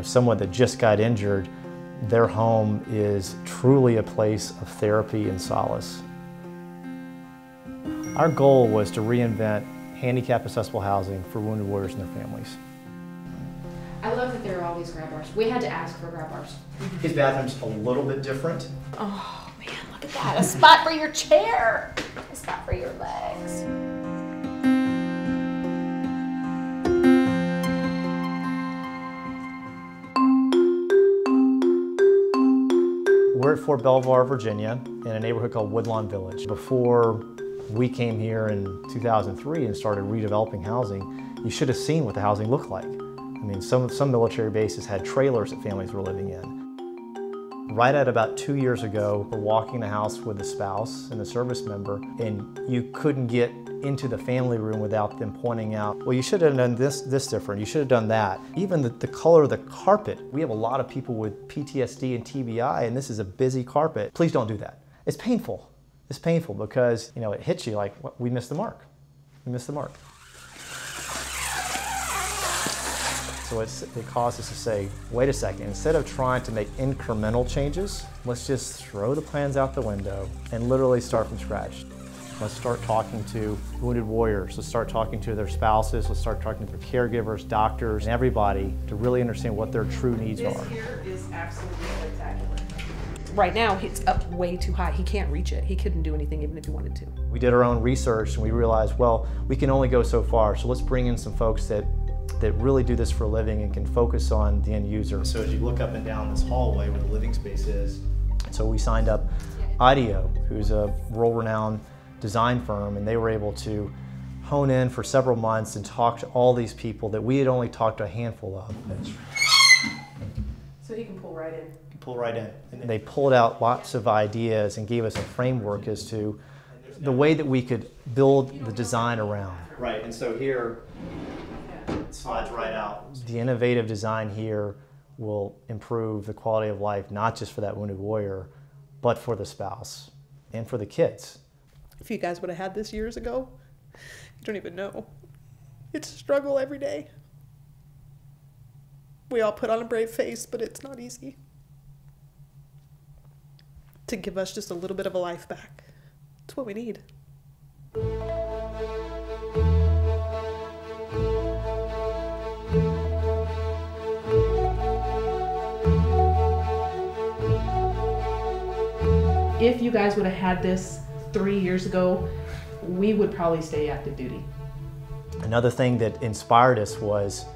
Someone that just got injured, their home is truly a place of therapy and solace. Our goal was to reinvent handicap accessible housing for wounded warriors and their families. I love that there are all these grab bars. We had to ask for grab bars. His bathroom's a little bit different. Oh man, look at that. A spot for your chair. A spot for your legs. We're at Fort Belvoir, Virginia, in a neighborhood called Woodlawn Village. Before we came here in 2003 and started redeveloping housing, you should have seen what the housing looked like. I mean, some military bases had trailers that families were living in. Right at about 2 years ago, we're walking the house with the spouse and the service member, and you couldn't get into the family room without them pointing out, well, you should have done this different, you should have done that. Even the color of the carpet. We have a lot of people with PTSD and TBI, and this is a busy carpet. Please don't do that. It's painful. It's painful because, it hits you like, we missed the mark. We missed the mark. So it caused us to say, wait a second, instead of trying to make incremental changes, let's just throw the plans out the window and literally start from scratch. Let's start talking to wounded warriors. Let's start talking to their spouses. Let's start talking to their caregivers, doctors, and everybody to really understand what their true needs are. This here is absolutely spectacular. Right now, it's up way too high. He can't reach it. He couldn't do anything even if he wanted to. We did our own research and we realized, well, we can only go so far. So let's bring in some folks that really do this for a living and can focus on the end user. So as you look up and down this hallway where the living space is, so we signed up IDEO, who's a world-renowned design firm, and they were able to hone in for several months and talk to all these people that we had only talked to a handful of. So he can pull right in. Pull right in. And they pulled out lots of ideas and gave us a framework as to the way that we could build the design around. Right, and so here, it slides right out. The innovative design here will improve the quality of life, not just for that wounded warrior, but for the spouse and for the kids. If you guys would have had this years ago, you don't even know. It's a struggle every day. We all put on a brave face, but it's not easy. To give us just a little bit of a life back. It's what we need. If you guys would have had this 3 years ago, we would probably stay active duty. Another thing that inspired us was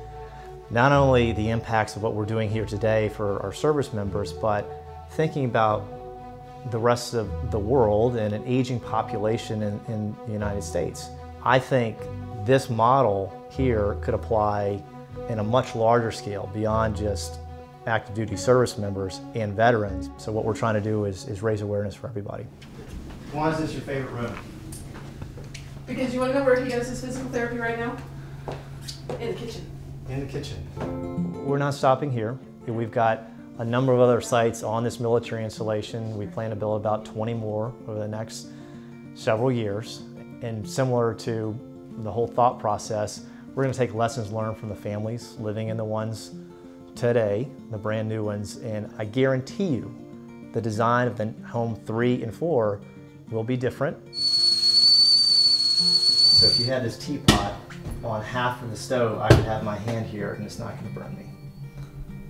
not only the impacts of what we're doing here today for our service members, but thinking about the rest of the world and an aging population in the United States. I think this model here could apply in a much larger scale beyond just active duty service members and veterans. So what we're trying to do is raise awareness for everybody. Why is this your favorite room? Because you want to know where he does his physical therapy right now? In the kitchen. In the kitchen. We're not stopping here. We've got a number of other sites on this military installation. We plan to build about 20 more over the next several years. And similar to the whole thought process, we're going to take lessons learned from the families living in the ones today, the brand new ones, and I guarantee you the design of the home 3 and 4 will be different. So if you had this teapot on half of the stove, I could have my hand here and it's not going to burn me.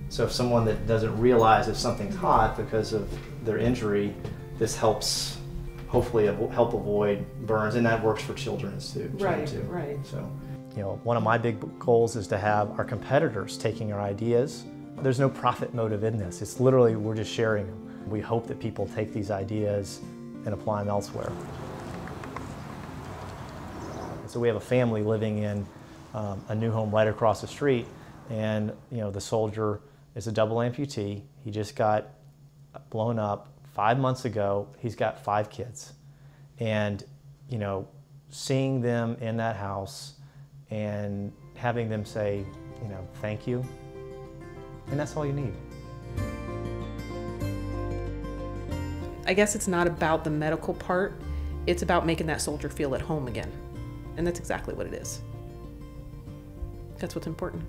So if someone that doesn't realize if something's hot because of their injury, this helps hopefully help avoid burns, and that works for children too. Right. So, one of my big goals is to have our competitors taking our ideas. There's no profit motive in this. It's literally, we're just sharing them. We hope that people take these ideas and apply them elsewhere. So we have a family living in a new home right across the street, and the soldier is a double amputee. He just got blown up 5 months ago. He's got 5 kids, and seeing them in that house and having them say, thank you, and that's all you need. I guess it's not about the medical part. It's about making that soldier feel at home again. And that's exactly what it is. That's what's important.